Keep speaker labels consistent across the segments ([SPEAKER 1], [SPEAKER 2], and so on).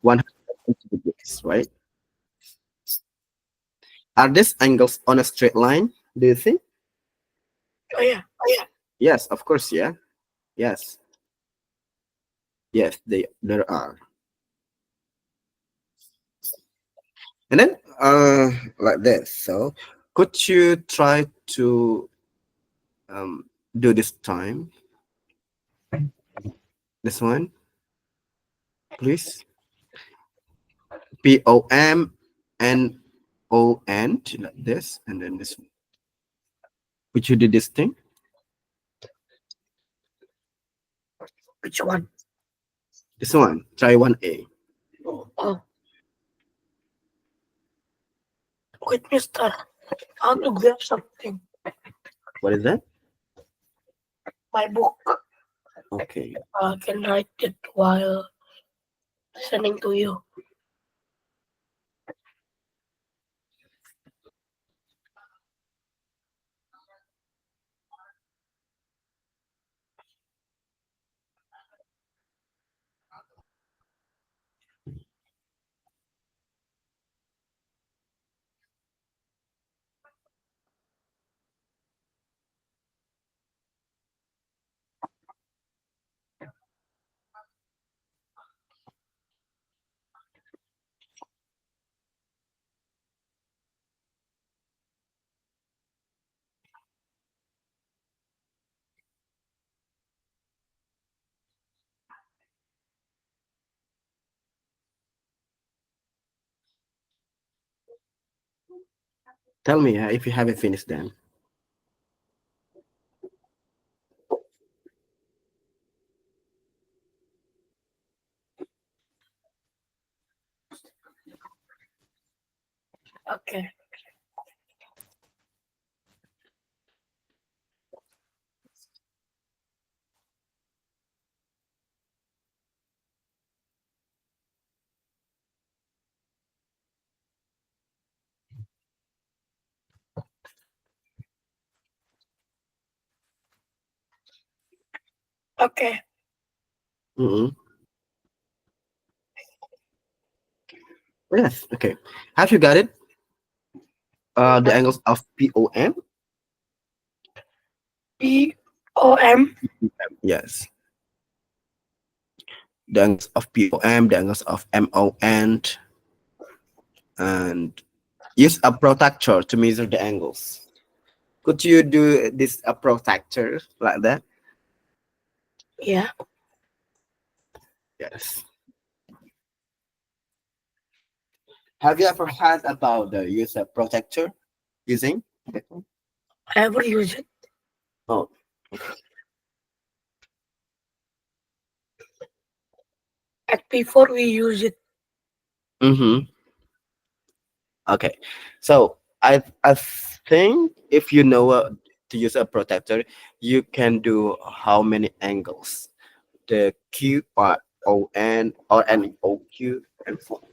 [SPEAKER 1] 180 degrees, right? Are these angles on a straight line? Do you think?
[SPEAKER 2] Oh yeah.
[SPEAKER 1] Yes, of course, yeah. Yes. Yes, they there are. And then like this. So could you try to do this time? This one, please. POMNON like this, and then this one. Would you do this thing?
[SPEAKER 2] Which one?
[SPEAKER 1] This one. Try 1A.
[SPEAKER 2] Oh, wait, mister. How to grab something?
[SPEAKER 1] What is that?
[SPEAKER 2] My book.
[SPEAKER 1] Okay.
[SPEAKER 2] I can write it while sending to you.
[SPEAKER 1] Tell me if you haven't finished then.
[SPEAKER 2] Okay. Okay.
[SPEAKER 1] Mm-hmm. Yes. Okay. Have you got it? The angles of POM.
[SPEAKER 2] POM.
[SPEAKER 1] Yes. The angles of POM, the angles of MON, and use a protractor to measure the angles. Could you do this a protractor like that?
[SPEAKER 2] Yeah.
[SPEAKER 1] Yes. Have you ever heard about the use of protractor using?
[SPEAKER 2] I ever use it.
[SPEAKER 1] Oh.
[SPEAKER 2] At before we use it.
[SPEAKER 1] Mm-hmm. Okay. So I think if you know to use a protector, you can do how many angles? The Q or N or N O Q and so on.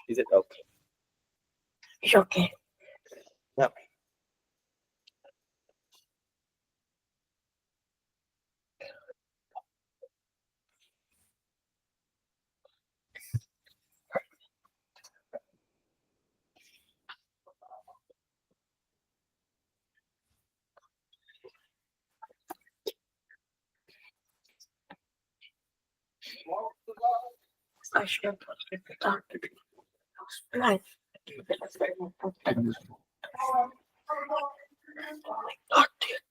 [SPEAKER 1] Is it okay?
[SPEAKER 2] It's okay.
[SPEAKER 1] Yep.
[SPEAKER 2] I should start right. Got it.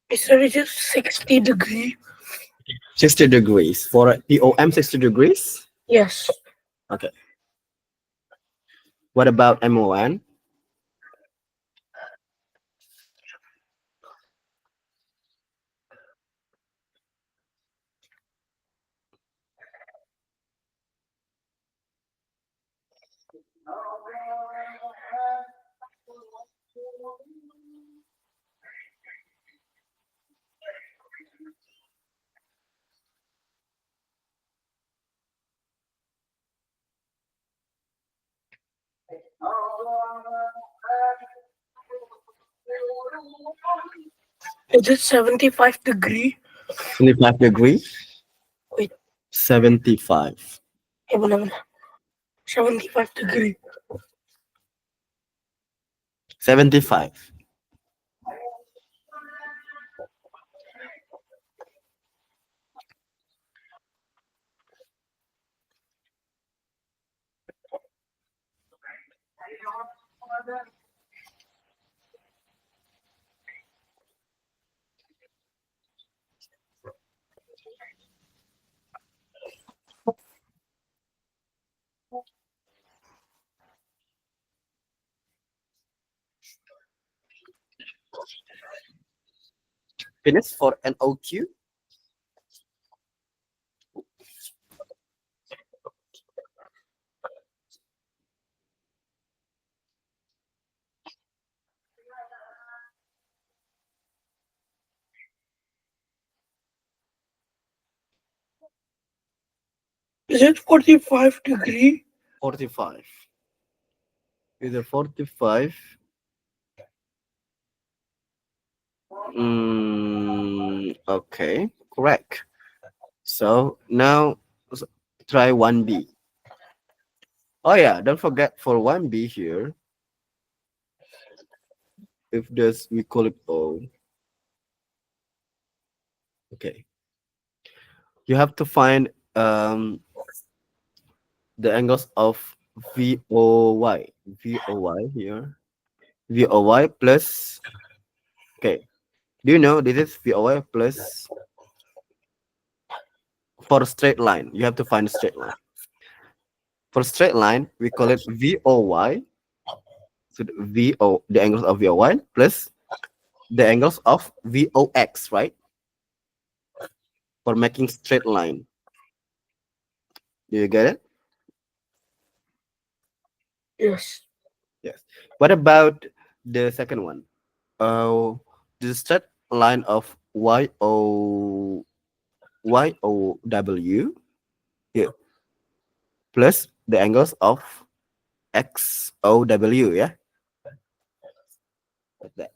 [SPEAKER 2] Mister, mister, it is 60 degree.
[SPEAKER 1] 60 degrees for POM 60 degrees.
[SPEAKER 2] Yes.
[SPEAKER 1] Okay. What about MON?
[SPEAKER 2] Is it 75 degree?
[SPEAKER 1] 25 degree.
[SPEAKER 2] Wait,
[SPEAKER 1] 75.
[SPEAKER 2] benar-benar 75 degree.
[SPEAKER 1] 75. Finish for NOQ.
[SPEAKER 2] Is it 45 degree?
[SPEAKER 1] 45. Is it 45? Okay, correct. So now s- try 1B. Oh yeah, don't forget for 1B here, if this we call it O. Okay. You have to find the angles of VOY. VOY here. VOY plus, okay. Do you know this is VOY plus for a straight line? You have to find a straight line. For straight line, we call it VOY. So the angles of VOY plus the angles of VOX, right? For making straight line. Do you get it?
[SPEAKER 2] Yes.
[SPEAKER 1] Yes. What about the second one? Uh, the straight line of YOW here plus the angles of XOW, yeah? Like that.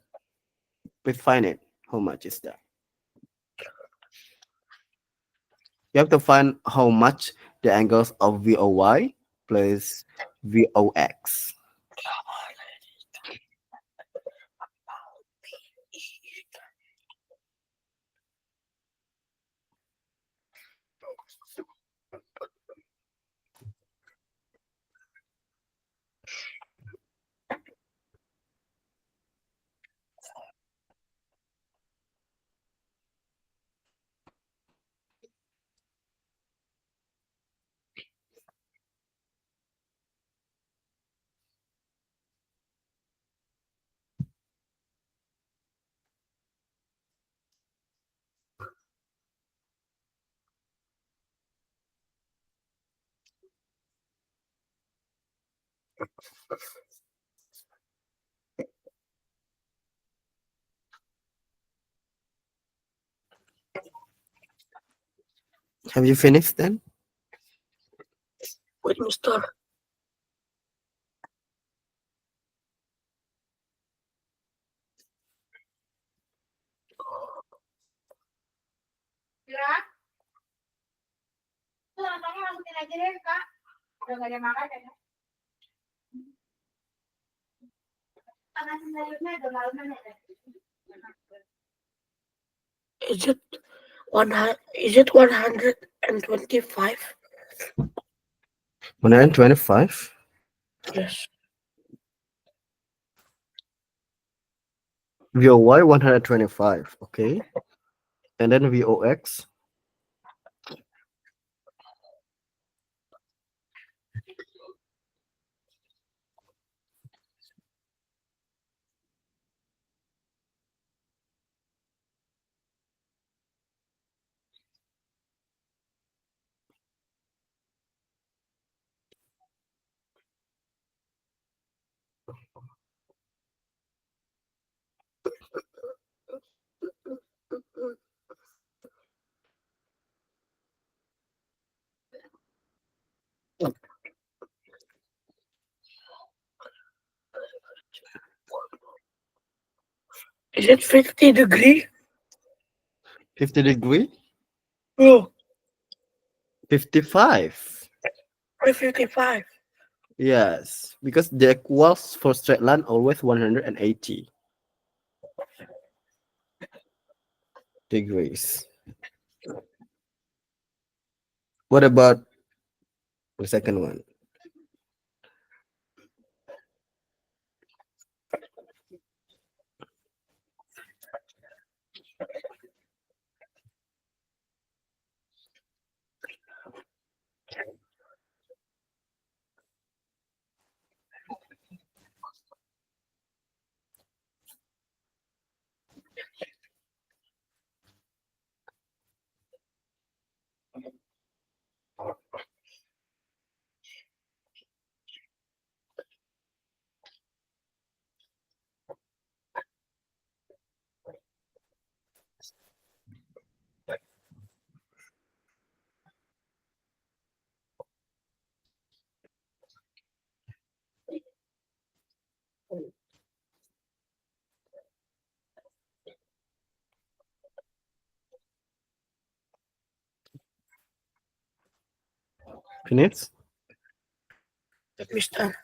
[SPEAKER 1] Please find it. How much is that? You have to find how much the angles of VOY plus VOX. Have you finished then?
[SPEAKER 2] Wait, Mister. Is it 100? Is it 125?
[SPEAKER 1] 125.
[SPEAKER 2] Yes.
[SPEAKER 1] VOY 125. Okay. And then VOX.
[SPEAKER 2] Is it 50 degree?
[SPEAKER 1] 50 degree?
[SPEAKER 2] No,
[SPEAKER 1] 55.
[SPEAKER 2] 55.
[SPEAKER 1] Yes, because the equals for straight line always 180 degrees. What about the second one? Finished?
[SPEAKER 2] Let me start.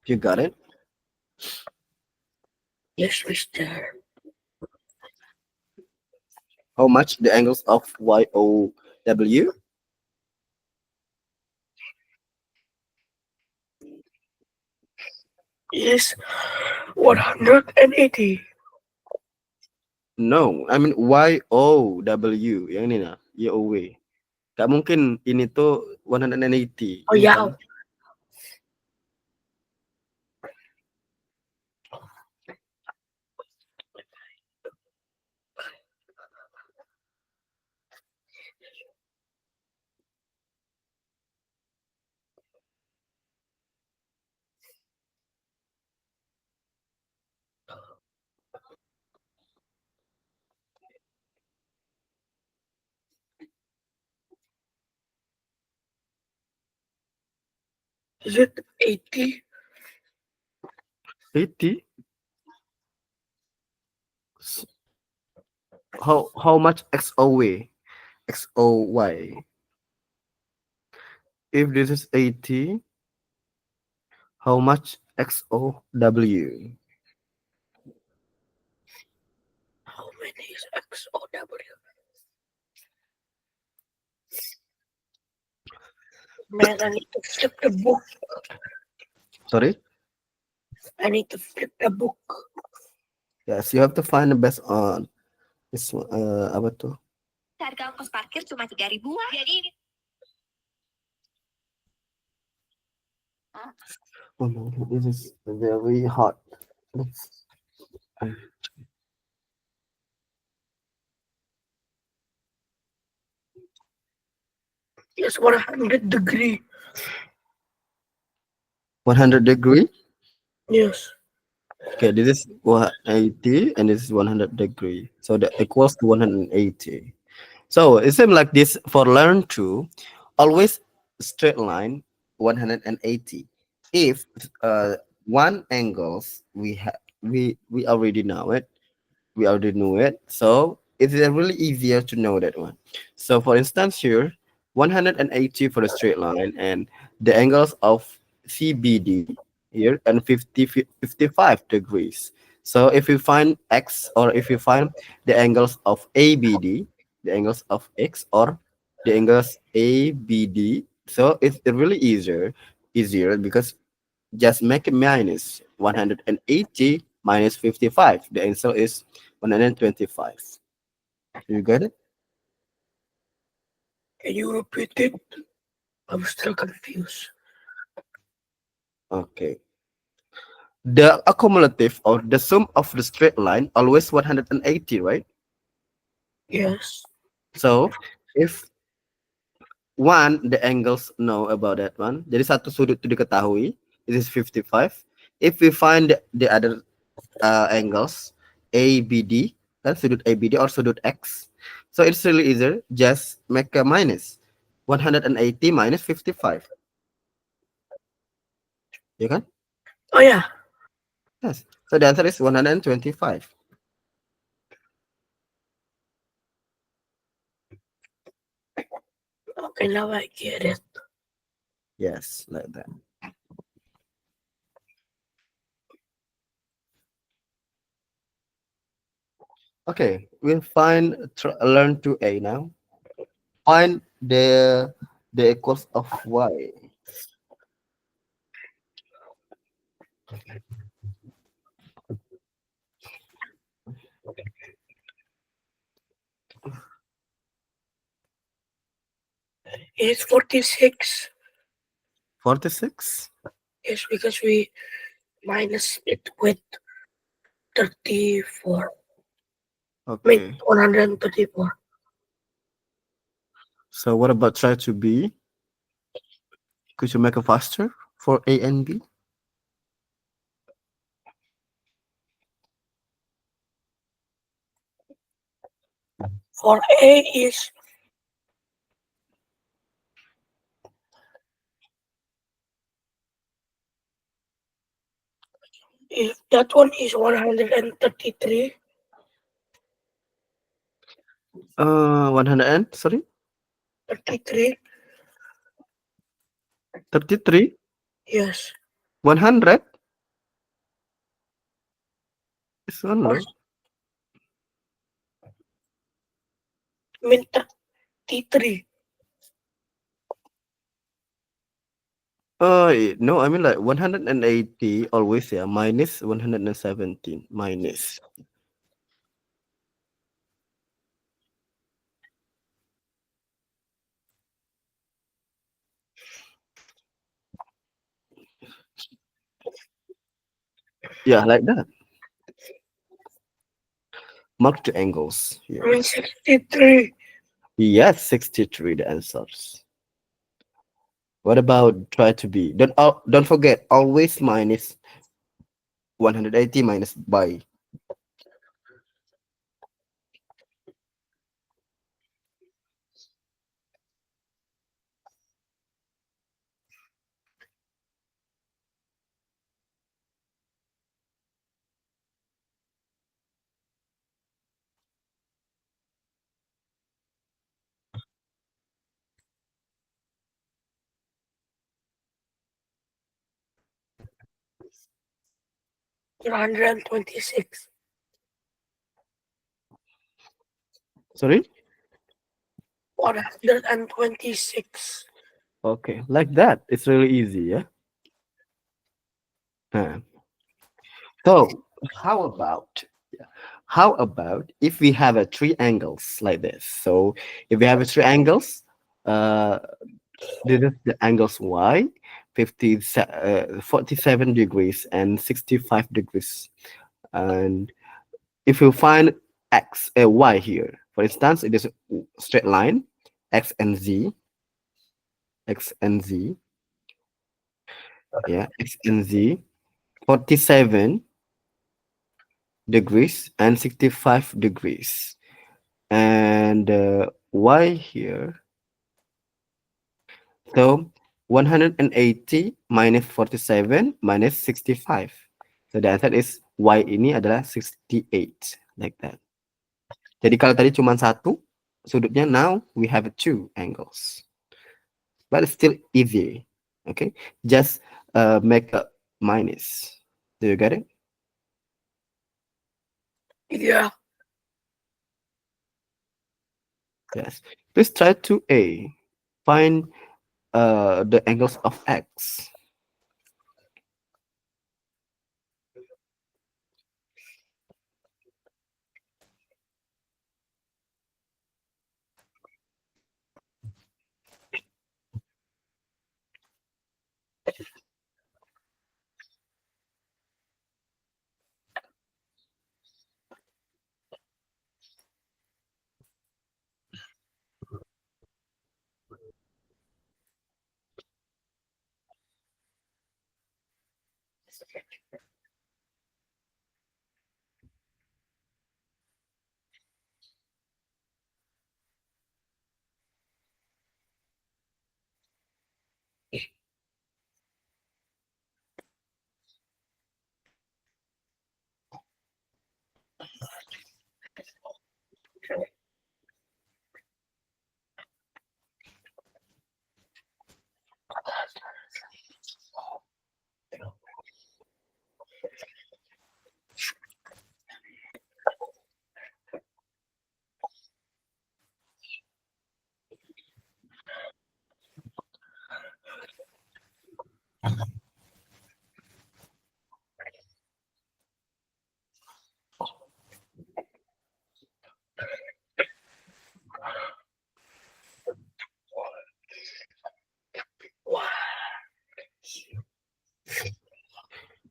[SPEAKER 1] You got it?
[SPEAKER 2] Yes, mister.
[SPEAKER 1] How much the angles of YOW?
[SPEAKER 2] Yes, 180.
[SPEAKER 1] No, I mean YOW. Yang ini nah, YOW. Gak mungkin ini tuh 180,
[SPEAKER 2] Oh,
[SPEAKER 1] iya
[SPEAKER 2] yeah.
[SPEAKER 1] kan?
[SPEAKER 2] Is it 80?
[SPEAKER 1] 80? How much XOY? XOY. If this is 80, how much XOW?
[SPEAKER 2] How many is XOW? Man, I need to flip the book.
[SPEAKER 1] Sorry?
[SPEAKER 2] I need to flip the book.
[SPEAKER 1] Yes, you have to find the best on this apa tuh?
[SPEAKER 3] Harga ongkos parkir cuma 3.000. Jadi
[SPEAKER 1] Oh no, this is very hot.
[SPEAKER 2] Yes, 100 degree.
[SPEAKER 1] 100 degree?
[SPEAKER 2] Yes.
[SPEAKER 1] Okay, this is 180 and this is 100 degree. So that equals to 180. So it seems like this for learn to always straight line 180. If one angles we already know it, we already knew it. So it is really easier to know that one. So for instance here, 180 for the straight line and the angles of CBD here and 55 degrees. So if you find X or if you find the angles of ABD, the angles of X or the angles ABD, so it's really easier because just make it minus 180 minus 55. The answer is 125. You got it?
[SPEAKER 2] Can you repeat it? I'm still confused.
[SPEAKER 1] Okay. The accumulative or the sum of the straight line always 180, right?
[SPEAKER 2] Yes.
[SPEAKER 1] So if one, the angles know about that one. Jadi satu sudut itu diketahui, it is 55. If we find the other angles, ABD, kan sudut ABD or sudut X. So it's really easier, just make a minus. 180 minus 55. Ya kan?
[SPEAKER 2] Oh yeah.
[SPEAKER 1] Yes. So the answer is 125.
[SPEAKER 2] Okay, now I get it.
[SPEAKER 1] Yes, like that. Okay, we'll find learn to A now. Find the equals of Y.
[SPEAKER 2] It's 46.
[SPEAKER 1] 46.
[SPEAKER 2] Yes, because we minus it with 34. I mean,
[SPEAKER 1] Okay.
[SPEAKER 2] 134.
[SPEAKER 1] So what about try to B? Could you make it faster for A and B?
[SPEAKER 2] For A is, if that one is 133,
[SPEAKER 1] 100 and sorry,
[SPEAKER 2] 33,
[SPEAKER 1] 33,
[SPEAKER 2] yes.
[SPEAKER 1] 100 is one
[SPEAKER 2] Or,
[SPEAKER 1] low.
[SPEAKER 2] I mean, 33.
[SPEAKER 1] No, I mean like 180 always, yeah, minus 117 minus. Yeah, like that. Mark the angles
[SPEAKER 2] I
[SPEAKER 1] here.
[SPEAKER 2] mean, 63.
[SPEAKER 1] Yes, 63 the answers. What about try to be? Don't forget always minus 180 minus by.
[SPEAKER 2] One hundred and 26.
[SPEAKER 1] Sorry?
[SPEAKER 2] 126.
[SPEAKER 1] Okay, like that. It's really easy, yeah. Huh. So how about how about if we have a three angles like this? So if we have a three angles, uh, this is the angles y, 47 degrees and 65 degrees. And if you find y here, for instance, it is a straight line, x and z, x and z, yeah, x and z, 47 degrees and 65 degrees. And y here, so 180 minus 47 minus 65. So the answer is y ini adalah 68, like that. Jadi kalau tadi cuma satu sudutnya, now we have two angles. But it's still easy. Okay, just make a minus. Do you get it?
[SPEAKER 2] Yeah.
[SPEAKER 1] Yes. Please try to A. Find the angles of x.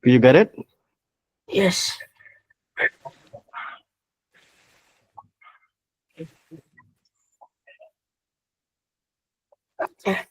[SPEAKER 1] Do you get it?
[SPEAKER 2] Yes. Yeah.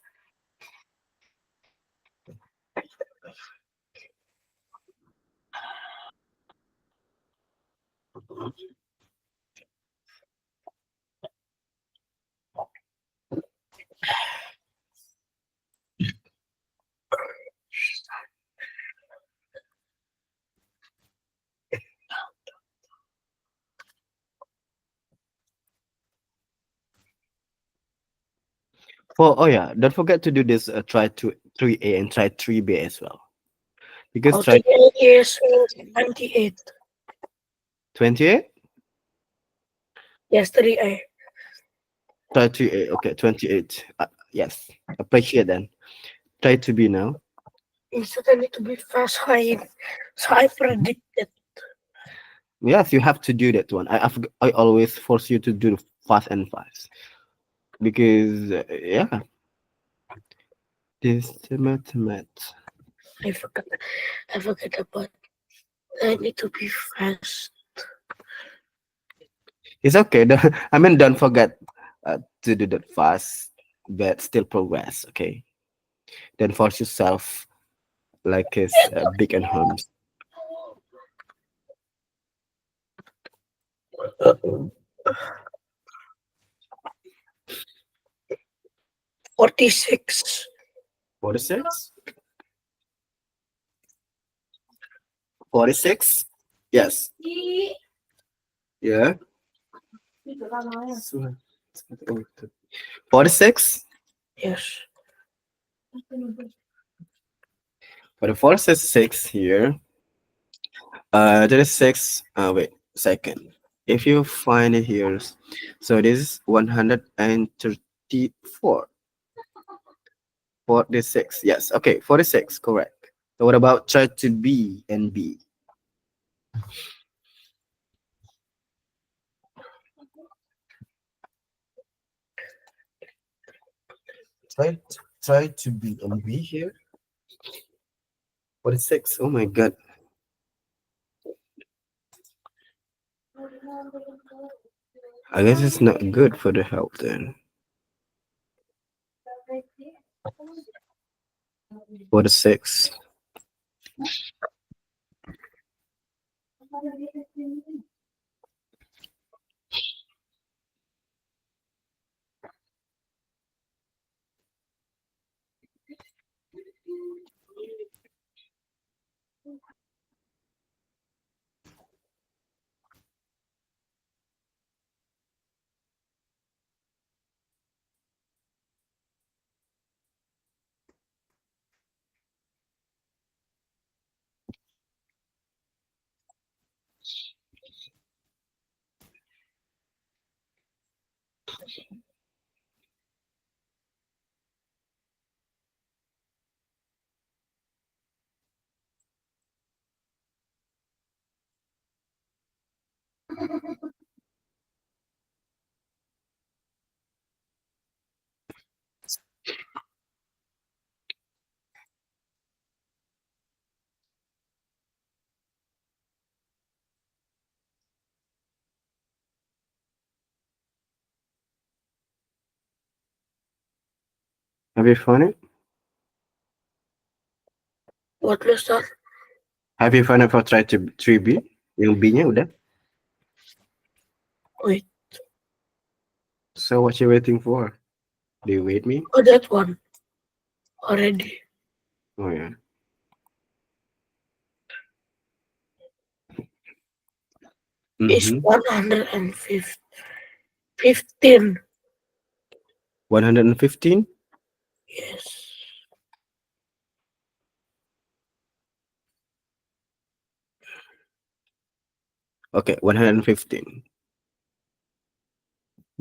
[SPEAKER 1] Oh yeah, don't forget to do this. Try to 3A and try 3B as well. Because
[SPEAKER 2] Oh,
[SPEAKER 1] try
[SPEAKER 2] 38 years means 28.
[SPEAKER 1] 28,
[SPEAKER 2] Yes, 3A.
[SPEAKER 1] try 3A. Okay, 28. Yes, appreciate then. Try to be now.
[SPEAKER 2] Instead, I need to be fast. So I predicted.
[SPEAKER 1] Yes, you have to do that one. I always force you to do fast and fast because yeah, this math.
[SPEAKER 2] I forgot. I forgot about. I need to be fast.
[SPEAKER 1] It's okay. I mean, don't forget to do that fast, but still progress. Okay, don't force yourself like it's big and harms.
[SPEAKER 2] 46.
[SPEAKER 1] 46. 46. Yes. Yeah. 46.
[SPEAKER 2] Yes.
[SPEAKER 1] For the 46 here, there is six. Wait, second. If you find it here, so this is 134. 46. Yes. Okay. 46. Correct. So what about try to B and B? Try try to B and B here. 46. Oh my god. I guess it's not good for the health then. 46. Have you found it?
[SPEAKER 2] What Lester?
[SPEAKER 1] Have you found it for try to 3B? Yang B-nya udah.
[SPEAKER 2] Wait.
[SPEAKER 1] So what you waiting for? Do you wait me?
[SPEAKER 2] Oh, that one already.
[SPEAKER 1] Oh yeah.
[SPEAKER 2] It's
[SPEAKER 1] Mm-hmm.
[SPEAKER 2] 115.
[SPEAKER 1] 115.
[SPEAKER 2] Yes.
[SPEAKER 1] Okay, 115.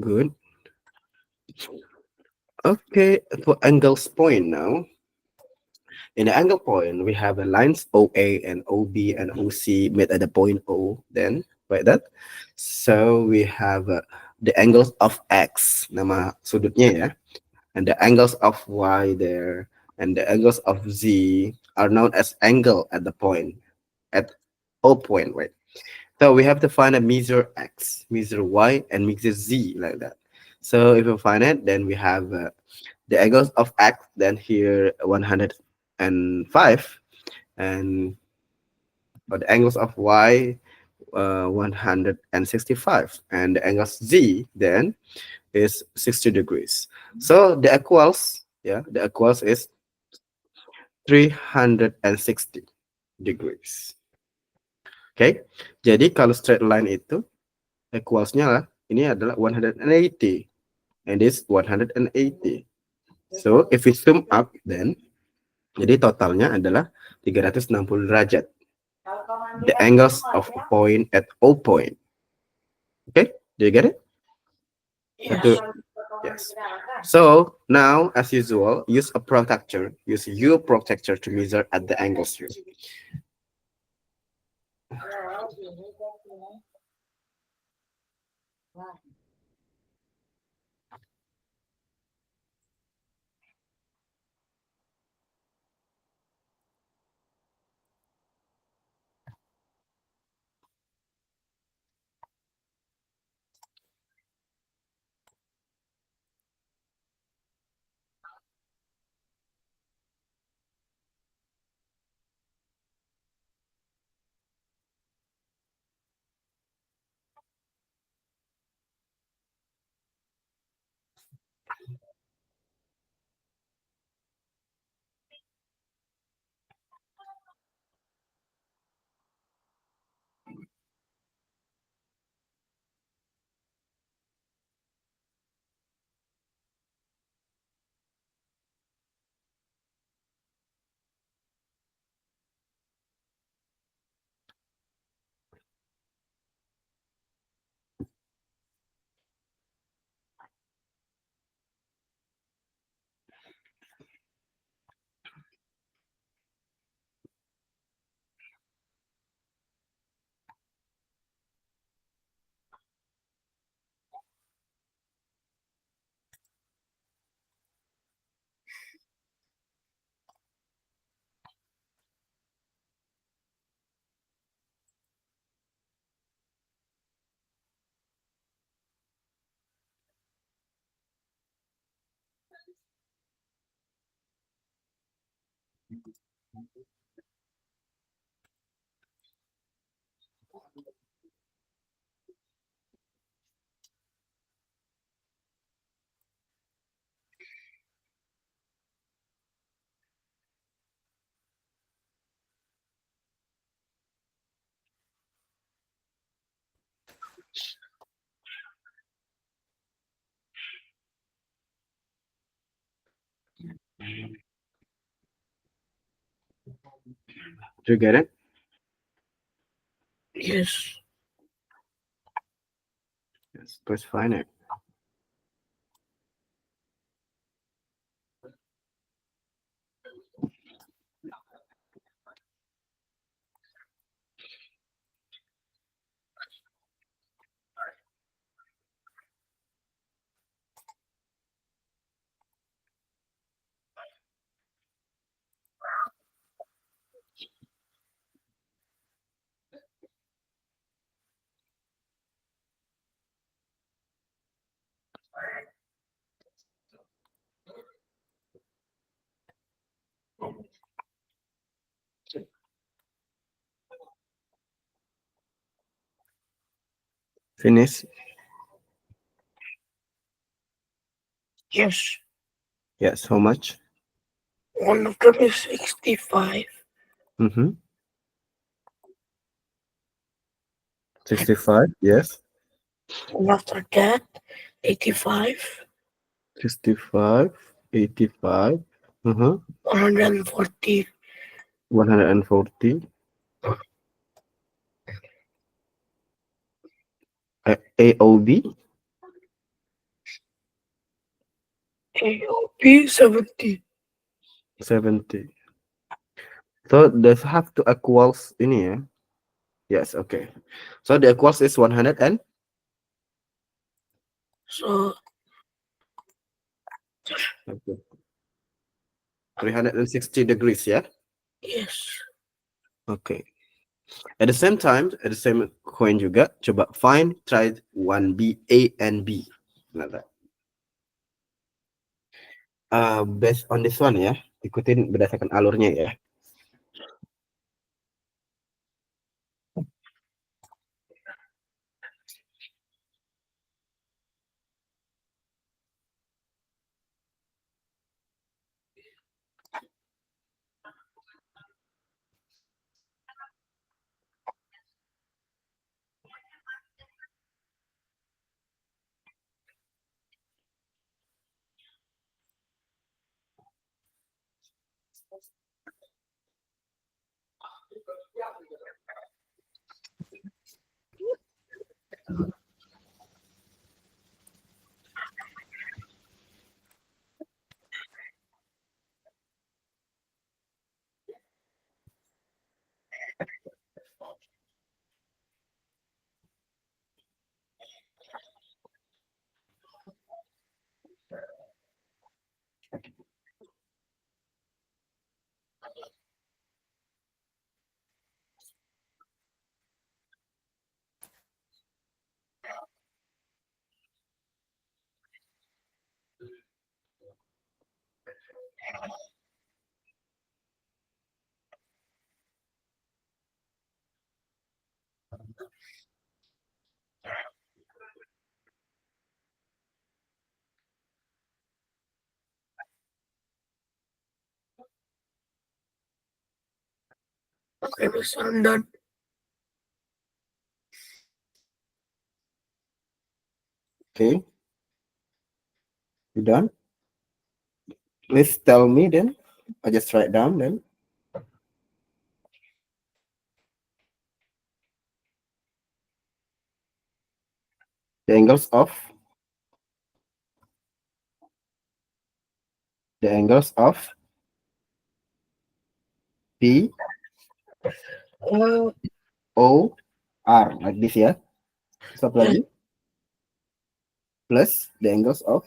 [SPEAKER 1] Good. Okay, for angles point now. In the angle point, we have the lines OA and OB and OC met at the point O. Then, like that. So we have the angles of X, nama sudutnya ya, and the angles of Y there, and the angles of Z are known as angle at the point, at O point, right? So we have to find a measure X, measure Y, and measure Z like that. So if you find it, then we have the angles of X, then here 105, and for the angles of Y, 165, and the angles Z then is 60 degrees. So the equals, yeah, the equals is 360 degrees. Okay, jadi kalau straight line itu equalsnya lah, ini adalah 180, and this 180. So if we sum up, then jadi totalnya adalah 360 derajat. The angles of a point at O point. Okay, do you get it?
[SPEAKER 2] Yes.
[SPEAKER 1] Yes. So now, as usual, use a protractor. Use your protractor to measure at the angles here. Do you get it?
[SPEAKER 2] Yes.
[SPEAKER 1] Yes. Let's find it. Finish.
[SPEAKER 2] Yes.
[SPEAKER 1] Yes. How much?
[SPEAKER 2] One of them is 65.
[SPEAKER 1] Mm-hmm. 65. Yes.
[SPEAKER 2] And after that, 85,
[SPEAKER 1] 65. 85. Mm-hmm.
[SPEAKER 2] 140,
[SPEAKER 1] 140. AOB.
[SPEAKER 2] AOP 70.
[SPEAKER 1] 70. So does have to equals ini ya? Yes. Okay. So the equals is 100 and
[SPEAKER 2] So,
[SPEAKER 1] okay. 360 degrees. Yeah.
[SPEAKER 2] yes.
[SPEAKER 1] Okay. At the same time, at the same coin juga, coba find try 1B, A and B. Nah, that. Based on this one ya, ikutin berdasarkan alurnya ya.
[SPEAKER 2] Okay, Mr. I'm done.
[SPEAKER 1] Okay, you done? Please tell me then. I just write down then. The angles of P
[SPEAKER 2] Uh,
[SPEAKER 1] O R like this ya. Stop lagi. Plus the angles of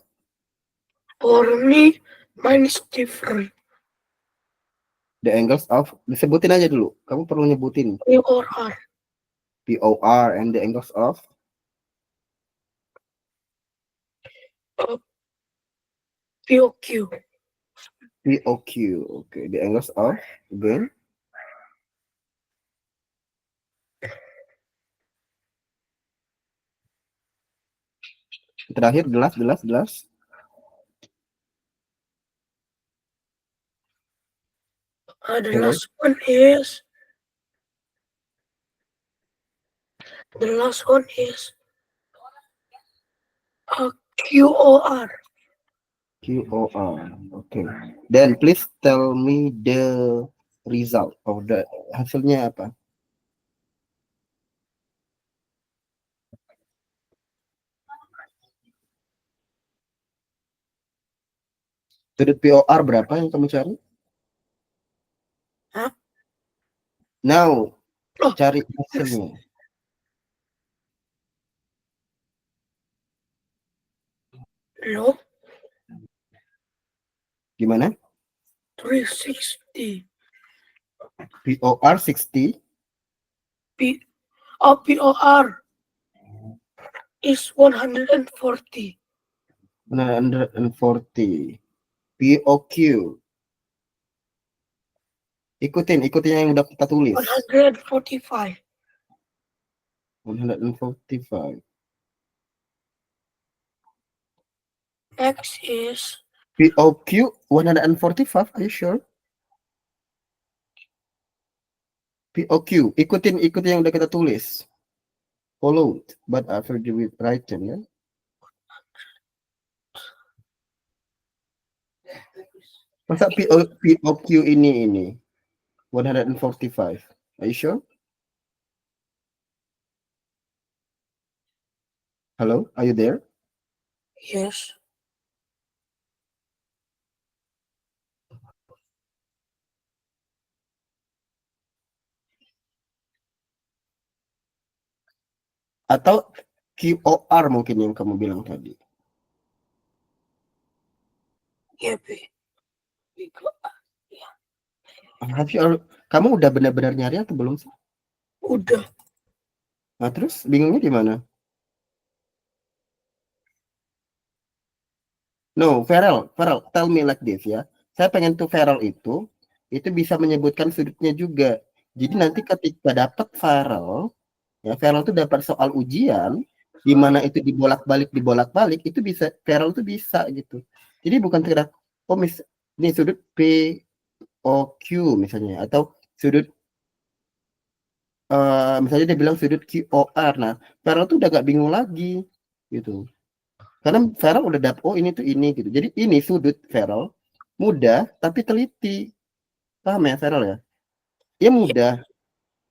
[SPEAKER 2] for me, mine is different.
[SPEAKER 1] disebutin aja dulu. Kamu perlu nyebutin
[SPEAKER 2] P or R.
[SPEAKER 1] P O R and the angles of
[SPEAKER 2] POQ.
[SPEAKER 1] P O Q. Okay, the angles of again. Terakhir gelas.
[SPEAKER 2] The last one is QOR.
[SPEAKER 1] QOR. Okay. Then please tell me the result of the hasilnya apa? Sudut POR berapa yang kamu cari?
[SPEAKER 2] Hah?
[SPEAKER 1] Now,
[SPEAKER 2] Oh,
[SPEAKER 1] cari hasilnya.
[SPEAKER 2] no,
[SPEAKER 1] Gimana?
[SPEAKER 2] 360.
[SPEAKER 1] POR 60.
[SPEAKER 2] POR is 140.
[SPEAKER 1] 140. POQ. Ikutin yang udah kita tulis.
[SPEAKER 2] 145.
[SPEAKER 1] 145.
[SPEAKER 2] X is
[SPEAKER 1] POQ 145. Are you sure? POQ. Ikutin yang udah kita tulis. Followed, but after the written ya. Masa POQ ini 145. Are you sure? Hello, are you there?
[SPEAKER 2] yes.
[SPEAKER 1] Atau QOR mungkin yang kamu bilang tadi.
[SPEAKER 2] Ya B. Because
[SPEAKER 1] Kamu udah benar-benar nyari atau belum sih?
[SPEAKER 2] udah.
[SPEAKER 1] Nah, terus bingungnya di mana? No, Feral, tell me like this ya. Saya pengen tuh Feral itu bisa menyebutkan sudutnya juga. Jadi nanti ketika dapat Feral, ya Feral tuh dapat soal ujian, di mana itu dibolak-balik, itu bisa Feral tuh bisa gitu. Jadi bukan sekedar ini sudut P O Q misalnya, atau sudut misalnya dia bilang sudut Q O R. Nah, Feral tuh udah gak bingung lagi gitu. Karena Feral udah dapet, oh ini tuh ini gitu. Jadi ini sudut Feral mudah tapi teliti. Paham ya Feral ya? Ya mudah,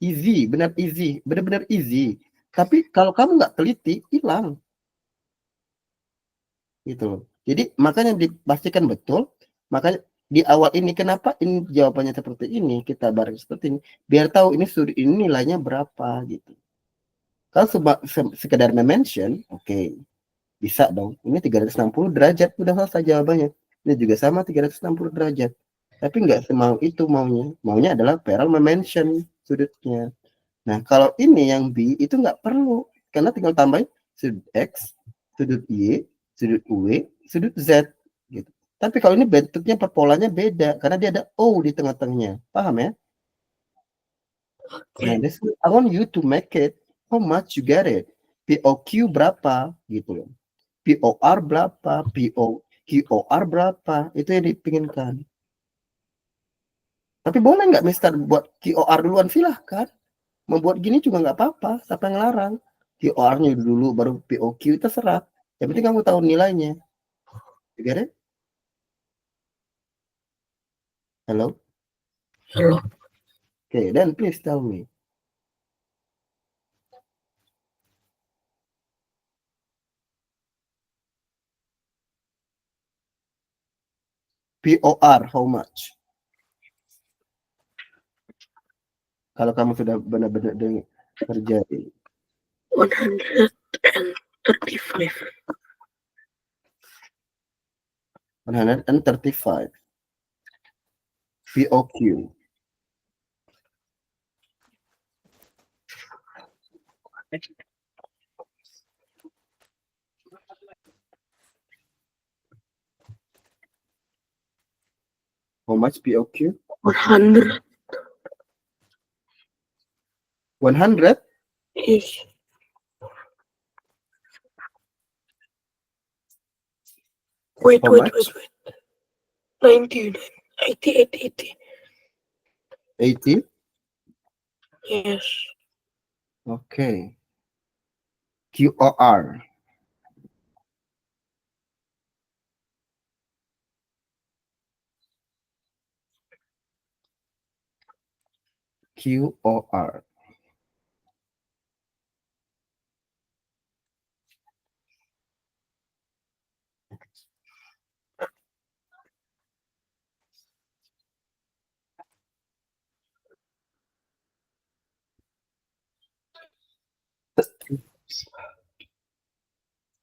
[SPEAKER 1] easy, benar-benar easy. Tapi kalau kamu nggak teliti, hilang gitu loh. Jadi makanya dipastikan betul. Makanya di awal ini kenapa ini jawabannya seperti ini, kita bareng seperti ini, biar tahu ini sudut ini nilainya berapa gitu. Kalau sekedar mention, oke. Bisa dong. Ini 360 derajat udah selesai jawabannya. Ini juga sama 360 derajat. Tapi nggak semau itu maunya. Maunya adalah Peral mention sudutnya. Nah, kalau ini yang B itu nggak perlu. Karena tinggal tambahin sudut X, sudut Y, sudut W, sudut Z. Gitu. Tapi kalau ini bentuknya perpolanya beda. Karena dia ada O di tengah-tengahnya. Paham ya? Nah, I want you to make it. How much you get it? POQ berapa? Gitu loh. POR berapa, QOR berapa, itu yang dipinginkan. Tapi boleh nggak Mister buat QOR duluan, silahkan. Membuat gini juga nggak apa-apa, siapa yang larang. QOR-nya dulu, baru POQ, terserah. Yang penting kamu tahu nilainya. You get it? Hello?
[SPEAKER 2] Hello.
[SPEAKER 1] Okay, then please tell me. POR, how much? Kalau kamu sudah benar-benar terjadi.
[SPEAKER 2] 135.
[SPEAKER 1] 135. POQ. How much POQ?
[SPEAKER 2] 100.
[SPEAKER 1] 100?
[SPEAKER 2] Yes. Wait.
[SPEAKER 1] How much?
[SPEAKER 2] 90. 80.
[SPEAKER 1] 80?
[SPEAKER 2] Yes.
[SPEAKER 1] Okay. QOR. QOR.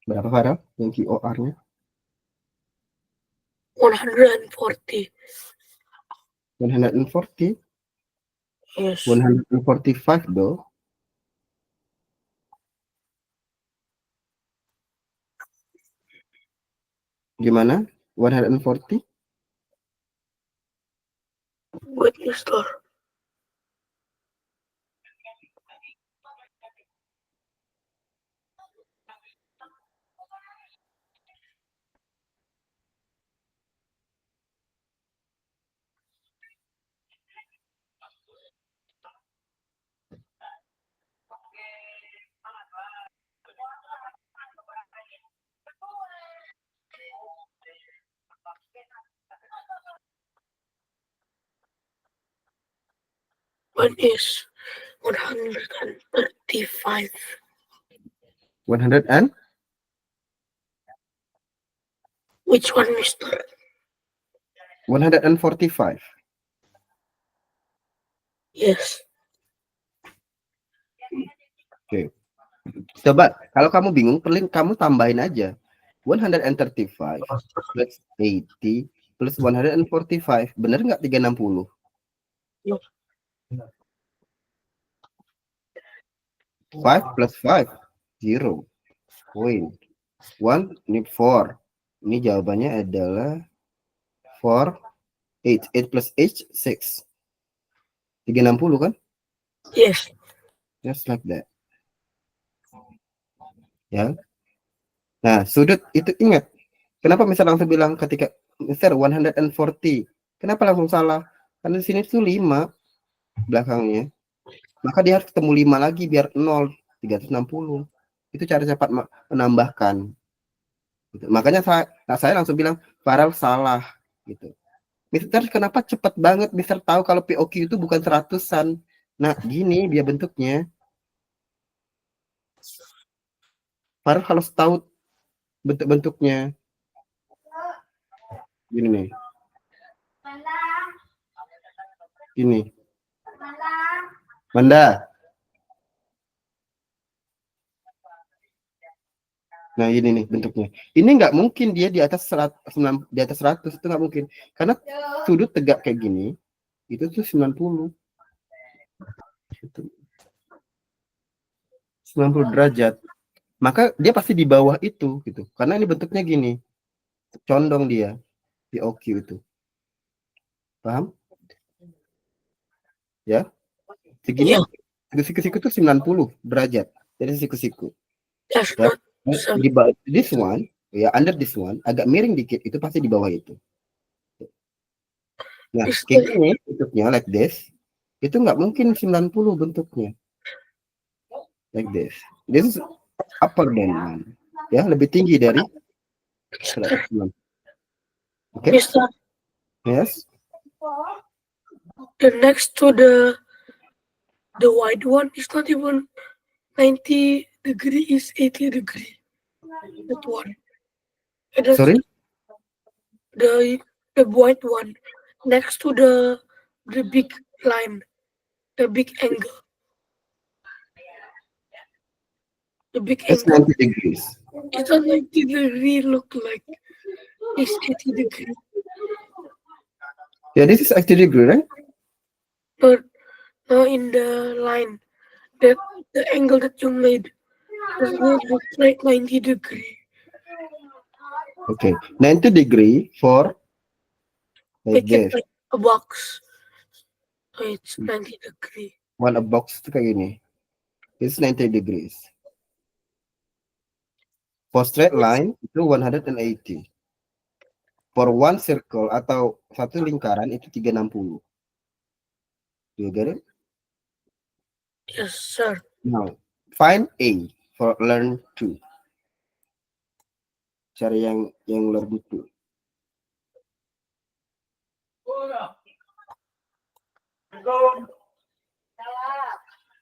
[SPEAKER 1] Berapa Farah yang QOR-nya?
[SPEAKER 2] 140.
[SPEAKER 1] 140?
[SPEAKER 2] Yes.
[SPEAKER 1] 145 though. Gimana? 140?
[SPEAKER 2] Wait, Mister. one is 135.
[SPEAKER 1] 100 and
[SPEAKER 2] Which one, Mister?
[SPEAKER 1] 145.
[SPEAKER 2] Yes.
[SPEAKER 1] Oke. Coba kalau kamu bingung, paling kamu tambahin aja 135 plus 80 plus 145. Bener nggak 360?
[SPEAKER 2] No.
[SPEAKER 1] 5 plus 5 0. Point 1 ini 4. Ini jawabannya adalah 4 8 plus 8 6. 360 kan?
[SPEAKER 2] Yes.
[SPEAKER 1] Just like that. Ya. Nah, sudut itu ingat. Kenapa Mister langsung bilang ketika Mister 140? Kenapa langsung salah? Karena di sini tuh 5 belakangnya. Maka dia harus ketemu 5 lagi biar 0, 360. Itu cara cepat menambahkan. Gitu. Makanya saya langsung bilang Farel salah gitu. Mister kenapa cepat banget Mister tahu kalau POQ itu bukan 100-an. Nah, gini dia bentuknya. Farel harus tahu bentuk-bentuknya. Gini nih. Ini. Manda. Nah, ini nih bentuknya. Ini nggak mungkin dia di atas 100, di atas 100 itu nggak mungkin. Karena sudut tegak kayak gini, itu tuh 90. Itu 90 derajat. Maka dia pasti di bawah itu gitu. Karena ini bentuknya gini. Condong dia di OQ itu. Paham? Ya. Segini
[SPEAKER 2] Yeah.
[SPEAKER 1] siku-siku itu 90 derajat. Jadi siku-siku.
[SPEAKER 2] That's
[SPEAKER 1] Ya.
[SPEAKER 2] not some.
[SPEAKER 1] Di bawah this one, ya under this one agak miring dikit itu pasti di bawah itu. Nah,
[SPEAKER 2] Mister.
[SPEAKER 1] kayak gini bentuknya like this. Itu nggak mungkin 90 bentuknya. Like this. This is upper than one. Ya, lebih tinggi dari 190. Okay?
[SPEAKER 2] Mister,
[SPEAKER 1] Yes.
[SPEAKER 2] the next to the white one is not even 90 degree, is 80 degree. That one. And that's
[SPEAKER 1] Sorry.
[SPEAKER 2] the white one next to the big line, the big angle. The big
[SPEAKER 1] That's
[SPEAKER 2] angle.
[SPEAKER 1] 90 degrees.
[SPEAKER 2] It's not 90 degree look like. It's 80 degree.
[SPEAKER 1] Yeah, this is 80 degree, right?
[SPEAKER 2] But no, in the line, the angle that you made does not look like 90 degree.
[SPEAKER 1] Okay, 90 degree for like
[SPEAKER 2] Make it
[SPEAKER 1] this.
[SPEAKER 2] like a box. So it's 90 degree.
[SPEAKER 1] One a box itu kayak gini. It's 90 degrees. For straight line itu 180. For one circle atau satu lingkaran itu 360. Do you get it?
[SPEAKER 2] Yes, sir.
[SPEAKER 1] Now, find A for learn 2. Cari yang learn 2.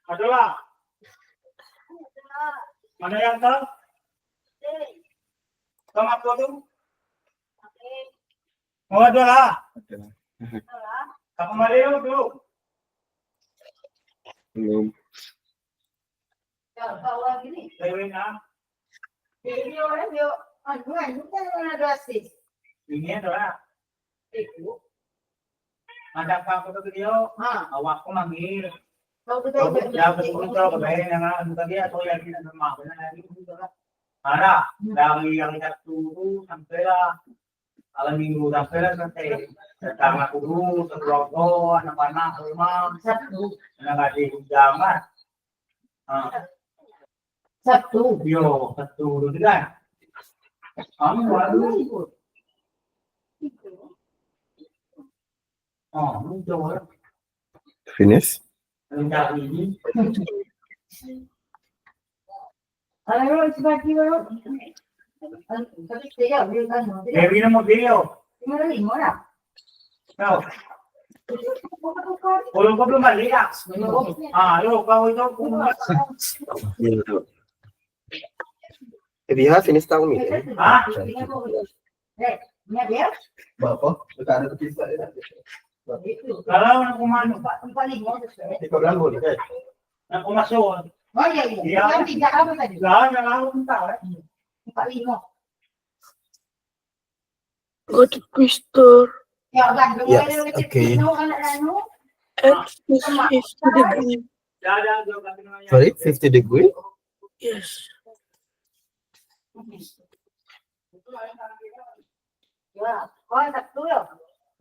[SPEAKER 4] Adalah. Mana yang tahu? Kamu apa tu? Mau adalah. Kamu Mario tu.
[SPEAKER 1] Belum.
[SPEAKER 4] Lewin ah. Ini adalah. Ada apa tu dia? Awak ko manggil. Ya betul betul kebayang yang tadi atau yang kita sama benar lagi betul lah. Ada dari yang satu sampai lah alam minggu sampai lah sampai datang aku dulu terrokok anak-anak rumah satu anak adik zaman. Satu yo satu dulu kan. Kamu baru. Oh, coba.
[SPEAKER 1] Finish.
[SPEAKER 4] Enggak ini. Dewi nama video. No. Belum kau belum balik ya? Ayo kau itu
[SPEAKER 1] If you have finished telling me,
[SPEAKER 4] ah,
[SPEAKER 1] Bapak, sekarang ada pizza ya.
[SPEAKER 4] kalau aku mana?
[SPEAKER 1] Ikaw lang huli.
[SPEAKER 4] Aku masuk. Iya. Lah, yang aku minta.
[SPEAKER 2] Go to Twister.
[SPEAKER 1] Yes, okay.
[SPEAKER 2] X is 50 degree.
[SPEAKER 1] Sorry, 50 degree?
[SPEAKER 2] Yes.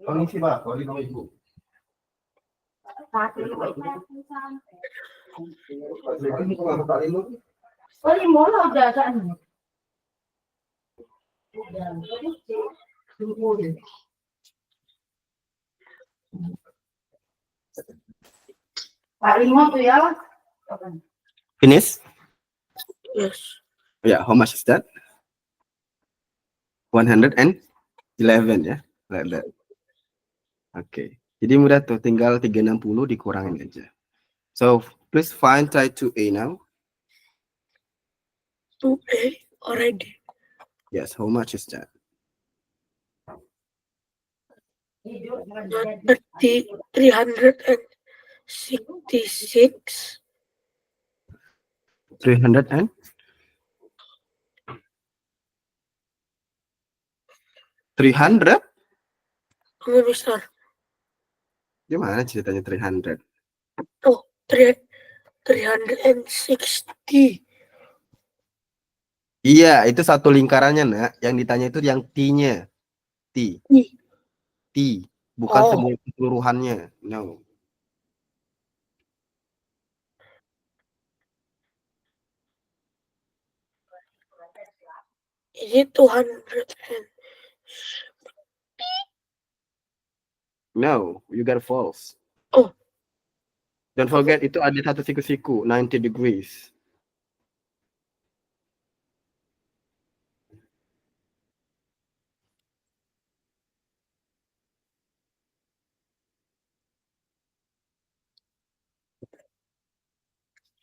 [SPEAKER 1] Oh, isi ba? Sorry, no, ibu. Finish?
[SPEAKER 2] Yes.
[SPEAKER 1] Yeah, how much is that? 111 ya, like that. Oke. Jadi mudah tuh, tinggal 360 dikurangin aja. So, please find try 2A now.
[SPEAKER 2] 2A already.
[SPEAKER 1] Yes, how much is that?
[SPEAKER 2] 366.
[SPEAKER 1] 300 and? 300?
[SPEAKER 2] Enggak besar.
[SPEAKER 1] Gimana ceritanya 300?
[SPEAKER 2] Oh, 360.
[SPEAKER 1] Iya, itu satu lingkarannya, nak. Yang ditanya itu yang T-nya. T.
[SPEAKER 2] Ih,
[SPEAKER 1] T. Bukan
[SPEAKER 2] Oh.
[SPEAKER 1] semua keseluruhannya. No.
[SPEAKER 2] Is it 200 and
[SPEAKER 1] No, you got false.
[SPEAKER 2] Oh.
[SPEAKER 1] Don't forget, itu ada satu siku-siku, 90 degrees.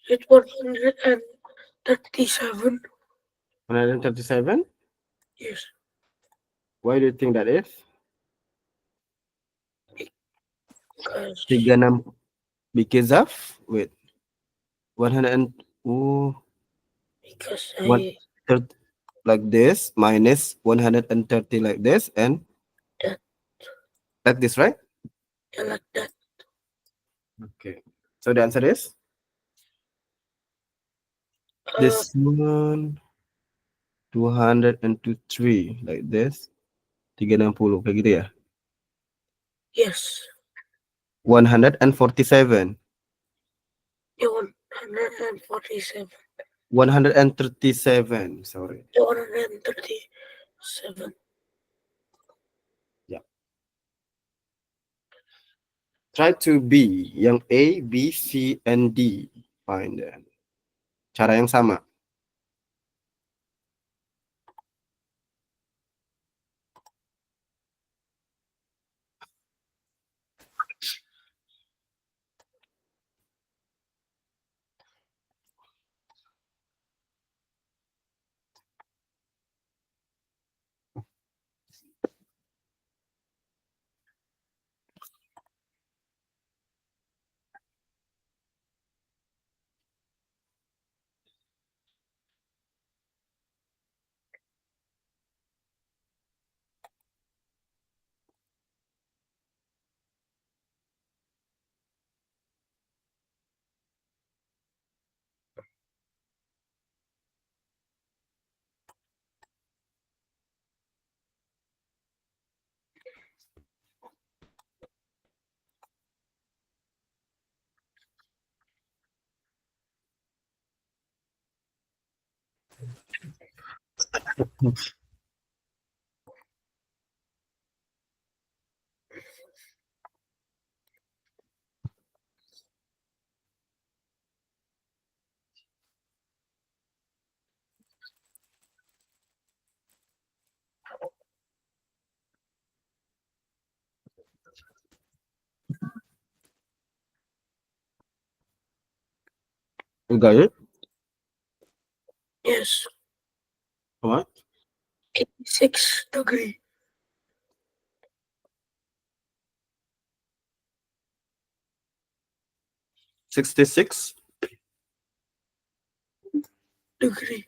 [SPEAKER 2] is it 137?
[SPEAKER 1] 137?
[SPEAKER 2] Yes.
[SPEAKER 1] Why do you think that is?
[SPEAKER 2] Because
[SPEAKER 1] 36 because of with 100 and oh,
[SPEAKER 2] because
[SPEAKER 1] What? like this minus 130 like this and
[SPEAKER 2] That.
[SPEAKER 1] like this, right?
[SPEAKER 2] I like that.
[SPEAKER 1] Okay. So the answer is this one 203 like this. 360 kayak gitu ya.
[SPEAKER 2] Yes.
[SPEAKER 1] 147.
[SPEAKER 2] 147.
[SPEAKER 1] 137, sorry.
[SPEAKER 2] 137.
[SPEAKER 1] Try to B, yang A, B, C, and D. Find them. Cara yang sama. You got it?
[SPEAKER 2] Yes,
[SPEAKER 1] How much?
[SPEAKER 2] 86 degree.
[SPEAKER 1] 66?
[SPEAKER 2] Degree.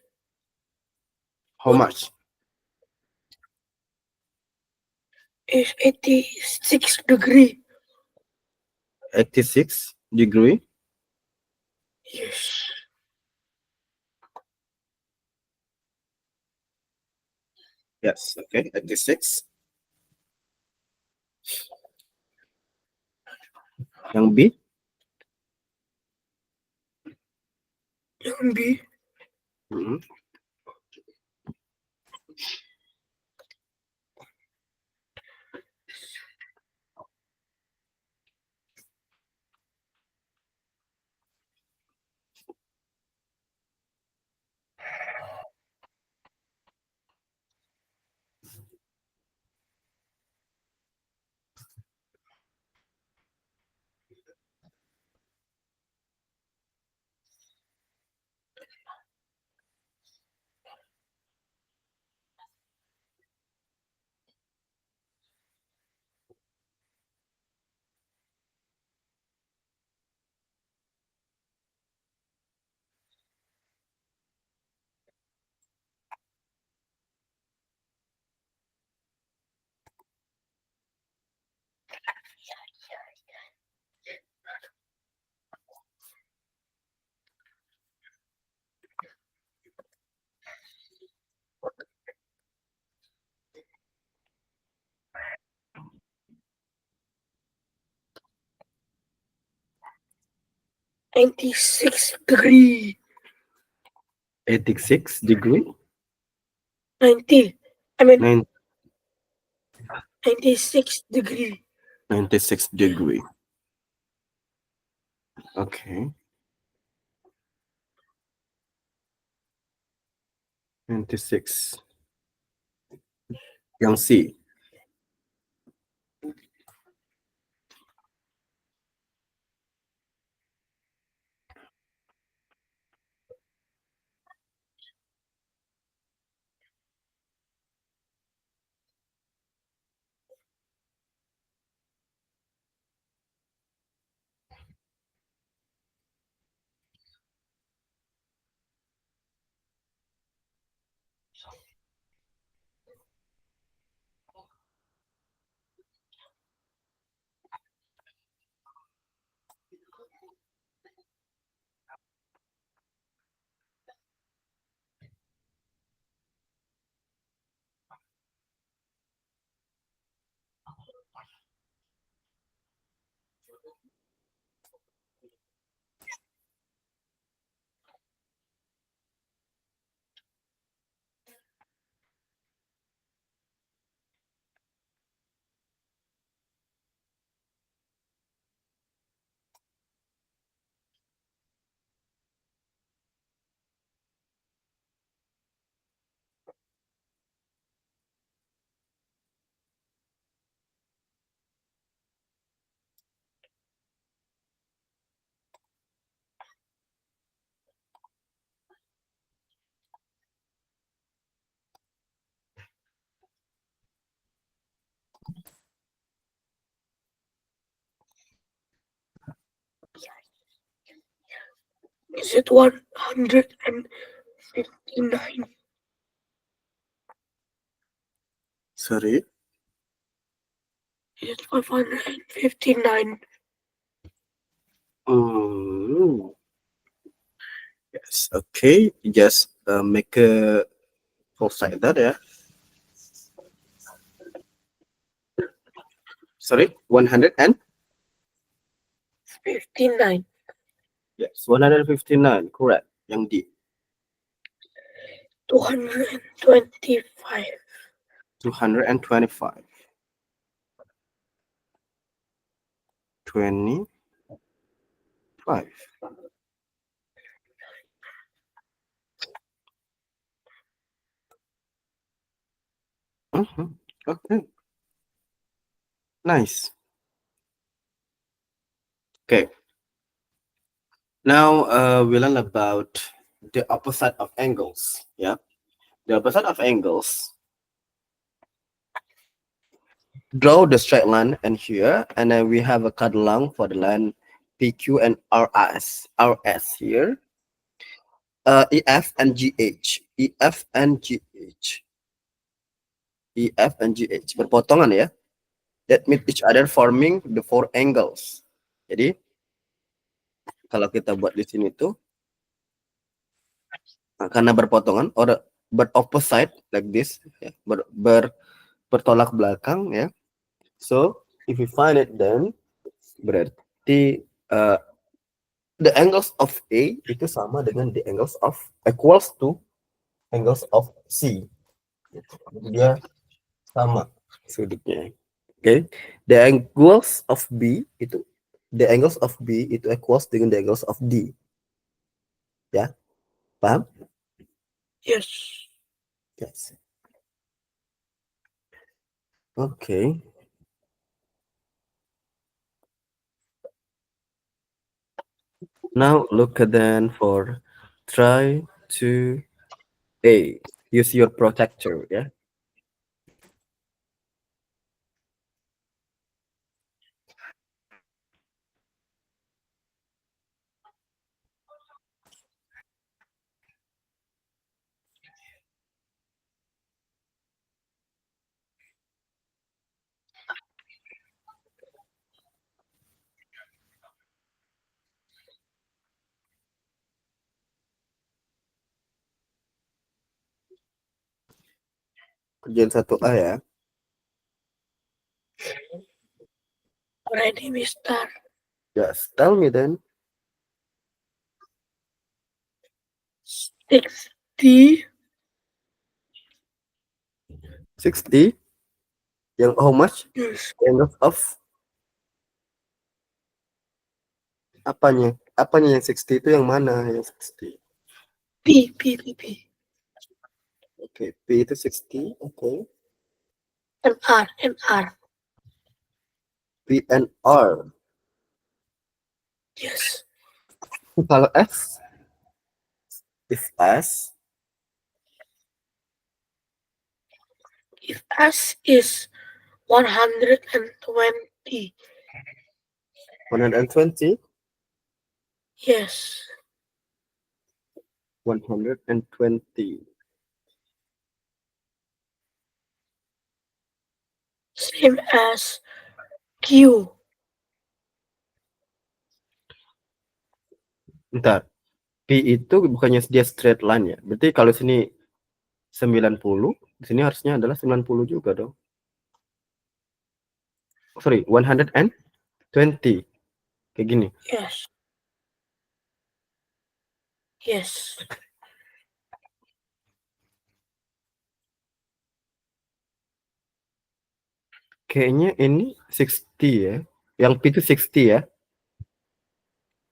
[SPEAKER 1] How much?
[SPEAKER 2] Is 86 degree.
[SPEAKER 1] 86 degree.
[SPEAKER 2] Yes.
[SPEAKER 1] Yes, okay, 86. Yang B?
[SPEAKER 2] Yang B,
[SPEAKER 1] Mhm.
[SPEAKER 2] 96 degree.
[SPEAKER 1] 86 degree.
[SPEAKER 2] 90. I mean,
[SPEAKER 1] Nine,
[SPEAKER 2] 96 degree.
[SPEAKER 1] 96 degree. Okay. 96. Yang C.
[SPEAKER 2] Is it 159?
[SPEAKER 1] Sorry.
[SPEAKER 2] Is it 559?
[SPEAKER 1] Mm. Yes. Okay. Just make a post like that. Yeah. Sorry. 100 and
[SPEAKER 2] 59.
[SPEAKER 1] yes. 159. Correct. Yang D.
[SPEAKER 2] 225.
[SPEAKER 1] 225. 25. Mhm. Okay. Nice. Okay. Now we learn about the opposite of angles. Yeah, the opposite of angles. Draw the straight line and here, and then we have a cut along for the line PQ and RS here. EF and GH, EF and GH, EF and GH berpotongan ya. That meet each other forming the four angles. Jadi kalau kita buat di sini tuh karena berpotongan or but opposite like this ya, bertolak belakang ya. So if we find it then berarti the angles of A itu sama dengan the angles of equals to angles of C. Dia sama sudutnya. Okay. The angles of B itu equals dengan the angles of D. Ya. Paham?
[SPEAKER 2] Yes.
[SPEAKER 1] Yes. Okay. Now look at then for try to A. Use your protector, ya. Kerjaan 1A ya.
[SPEAKER 2] Ready, Mister.
[SPEAKER 1] Yes, tell me then.
[SPEAKER 2] 60.
[SPEAKER 1] 60. Yang how much?
[SPEAKER 2] Yes.
[SPEAKER 1] Angles of apanya? Apanya yang 60 itu yang mana yang 60?
[SPEAKER 2] P.
[SPEAKER 1] Oke, P itu 60. Oke.
[SPEAKER 2] And R.
[SPEAKER 1] P and R.
[SPEAKER 2] Yes.
[SPEAKER 1] Kalau S? If S?
[SPEAKER 2] If S is 120.
[SPEAKER 1] 120?
[SPEAKER 2] Yes.
[SPEAKER 1] 120.
[SPEAKER 2] Same as Q.
[SPEAKER 1] Bentar. P itu bukannya dia straight line ya? Berarti kalau sini 90, di sini harusnya adalah 90 juga dong. Sorry, 120. Kayak gini.
[SPEAKER 2] Yes. Yes.
[SPEAKER 1] Kayaknya ini 60 ya. Yang P itu 60 ya.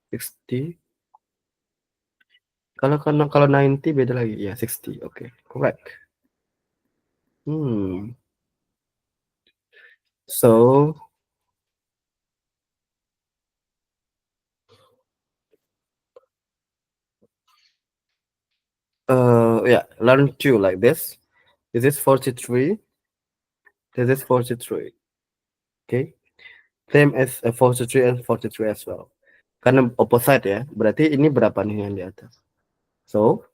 [SPEAKER 1] 60. Kalau 90 beda lagi ya 60. Oke, correct. So yeah, learn two like this. This is 43. This is 43. Okay. Same as 43 and 43 as well. Karena opposite ya. Berarti ini berapa nih yang di atas? So,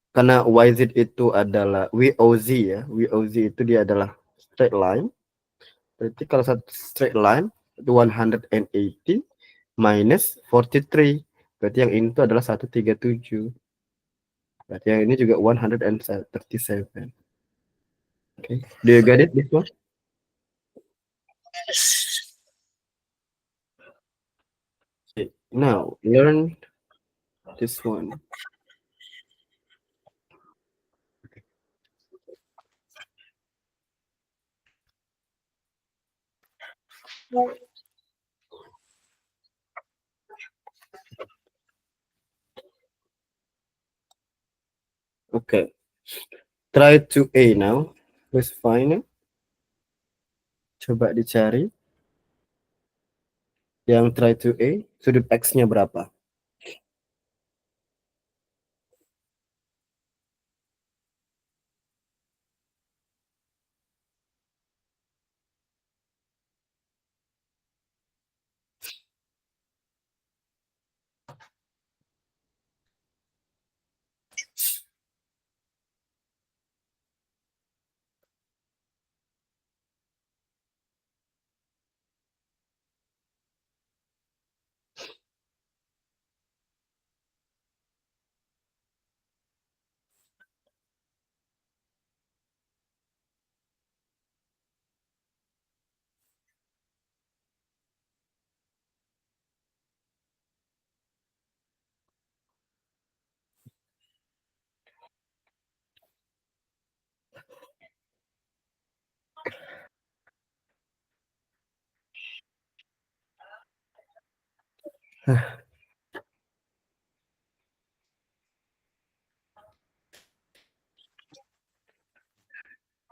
[SPEAKER 1] karena YZ itu adalah WOZ ya. WOZ itu dia adalah straight line. Berarti kalau satu straight line itu 180 minus 43. Berarti yang ini tuh adalah 137. Berarti yang ini juga 137. Okay. Do you get it this one? Okay. Now learn this one. Okay. Try to A now. Let's find it. Coba dicari. Yang try to A, sudut X-nya berapa?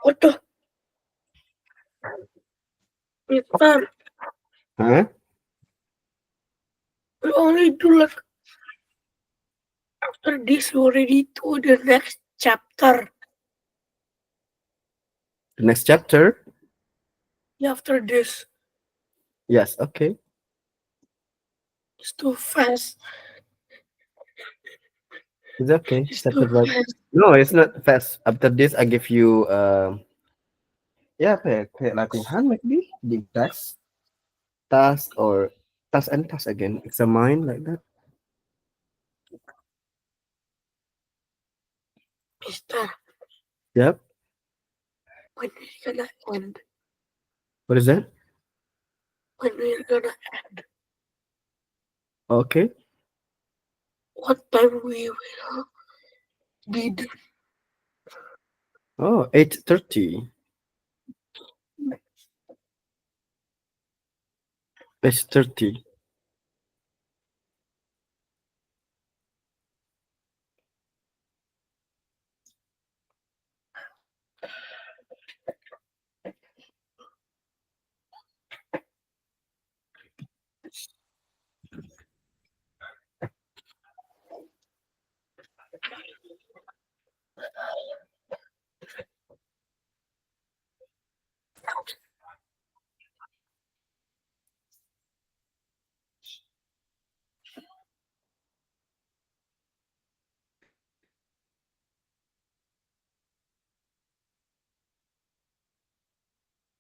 [SPEAKER 2] What the? Mister,
[SPEAKER 1] Huh?
[SPEAKER 2] we only do like after this, we already to the next chapter.
[SPEAKER 1] The next chapter?
[SPEAKER 2] Yeah, after this,
[SPEAKER 1] Yes, okay.
[SPEAKER 2] it's too fast.
[SPEAKER 1] It's okay.
[SPEAKER 2] It's
[SPEAKER 1] Set
[SPEAKER 2] too
[SPEAKER 1] it right.
[SPEAKER 2] fast.
[SPEAKER 1] No, it's not fast. After this, I give you ya kayak latihan maybe di task or task and task again. Examine like that.
[SPEAKER 2] Mister,
[SPEAKER 1] Yep.
[SPEAKER 2] when we're gonna end?
[SPEAKER 1] What is that?
[SPEAKER 2] When we're gonna end?
[SPEAKER 1] Okay.
[SPEAKER 2] What time we will be done?
[SPEAKER 1] Oh, 8:30. 8:30.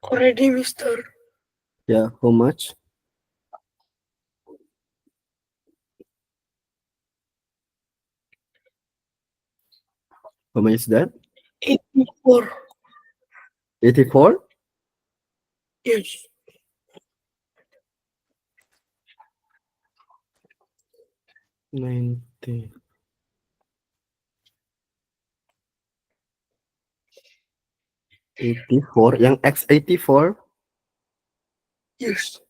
[SPEAKER 2] Already, Mister.
[SPEAKER 1] Yeah, how much? How much is that?
[SPEAKER 2] 84.
[SPEAKER 1] 84?
[SPEAKER 2] Yes.
[SPEAKER 1] 90. 84. Yang X84?
[SPEAKER 2] Yes.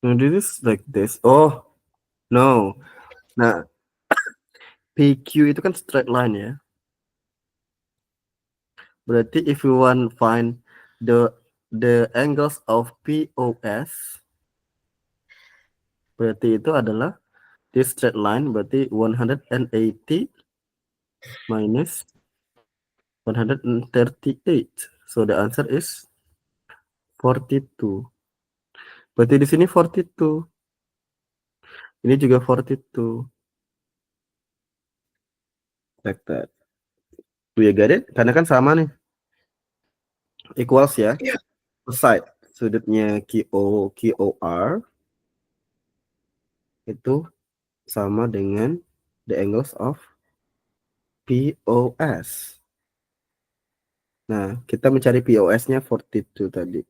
[SPEAKER 1] No, this is like this. Oh, no. Nah, PQ itu kan straight line ya. Berarti if you want find the angles of POS, berarti itu adalah this straight line, berarti 180 minus 138. So the answer is 42. Berarti di sini 42. Ini juga 42. Like that. Do you get it? Karena kan sama nih. Equals ya.
[SPEAKER 2] Yeah.
[SPEAKER 1] Side. Sudutnya QOR itu sama dengan the angles of POS. Nah, kita mencari POS-nya 42 tadi.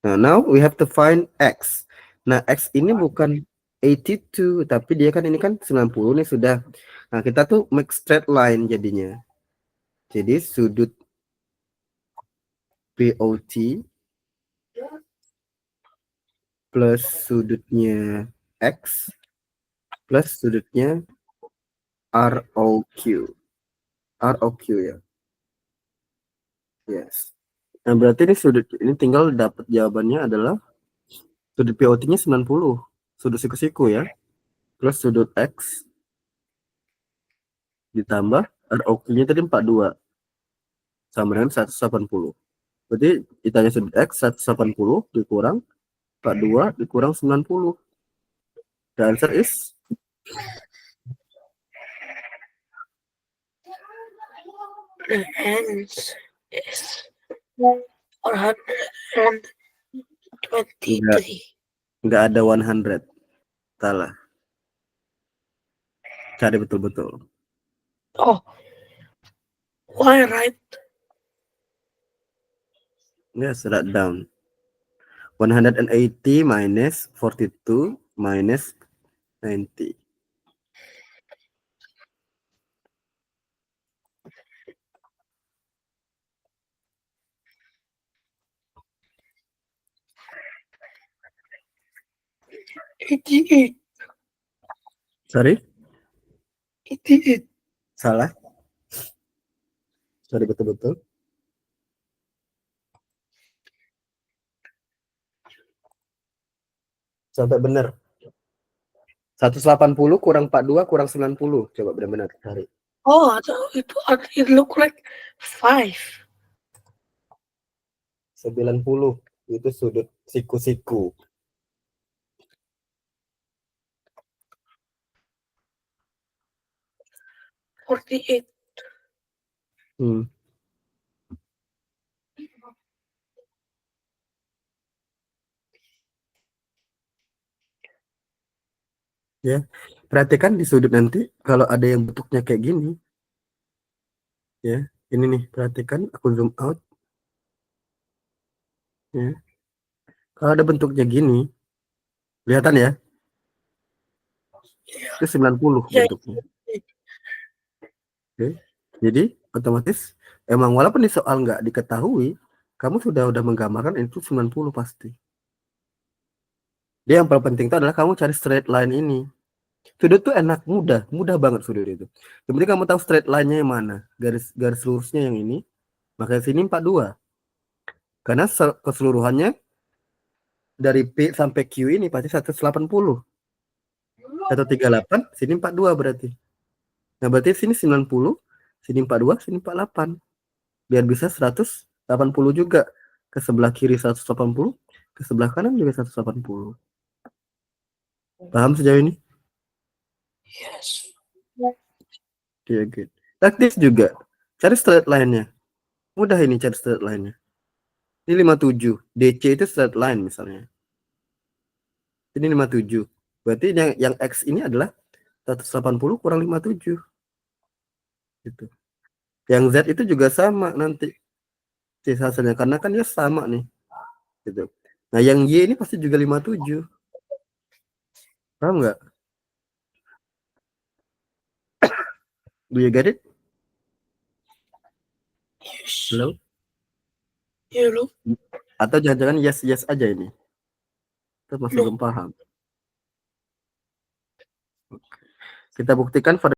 [SPEAKER 1] Nah, now we have to find X. Nah, X ini bukan 82, tapi dia kan ini kan 90 nih sudah. Nah, kita tuh make straight line jadinya. Jadi sudut POT plus sudutnya X plus sudutnya ROQ. ROQ ya. Yes. Nah, berarti ini sudut ini tinggal dapat jawabannya adalah sudut POT-nya 90. Sudut siku-siku ya. Plus sudut X ditambah ROQ-nya tadi 42 sama dengan 180. Berarti ditanya sudut X 180 dikurang 42 dikurang 90. The answer is
[SPEAKER 2] The answer is 423.
[SPEAKER 1] nggak ada 100. Salah. Cari betul-betul.
[SPEAKER 2] Oh, why right?
[SPEAKER 1] Yes, write down. 180 minus 42 minus 90.
[SPEAKER 2] Eighty-eight.
[SPEAKER 1] Sorry?
[SPEAKER 2] 88.
[SPEAKER 1] Salah. Sorry, betul-betul. Sampai benar. 180 kurang 42 kurang 90. Coba benar-benar cari.
[SPEAKER 2] Oh, it look like 5.
[SPEAKER 1] 90 itu sudut siku-siku.
[SPEAKER 2] $48.
[SPEAKER 1] Ya, perhatikan di sudut nanti kalau ada yang bentuknya kayak gini. Ya, ini nih, perhatikan aku zoom out. Ya. Kalau ada bentuknya gini, kelihatan ya? Itu 90
[SPEAKER 2] Ya,
[SPEAKER 1] bentuknya. Oke. Jadi otomatis emang walaupun di soal nggak diketahui, kamu sudah menggambarkan itu 90 pasti. Dia yang paling penting itu adalah kamu cari straight line ini. Sudut tuh enak, mudah banget sudut itu. Yang penting kamu tahu straight line-nya yang mana, garis lurusnya yang ini. Maka sini 42. Karena keseluruhannya dari P sampai Q ini pasti 180. 138, sini 42 berarti. Nah, berarti sini 90, sini 42, sini 48. Biar bisa 180 juga. Ke sebelah kiri 180, ke sebelah kanan juga 180. Paham sejauh ini?
[SPEAKER 2] yes.
[SPEAKER 1] Oke, oke. Like this juga. Cari straight line-nya. Mudah ini cari straight line-nya. Ini 57. DC itu straight line misalnya. Ini 57. Berarti yang X ini adalah 180 kurang 57. Gitu. Yang Z itu juga sama nanti hasilnya karena kan dia sama nih. Gitu. Nah, yang Y ini pasti juga 57. Paham nggak? Do you get it?
[SPEAKER 2] Yes.
[SPEAKER 1] Hello?
[SPEAKER 2] Ya, lo.
[SPEAKER 1] Atau jangan-jangan yes aja ini? Kita masih
[SPEAKER 2] No.
[SPEAKER 1] belum paham. Kita buktikan pada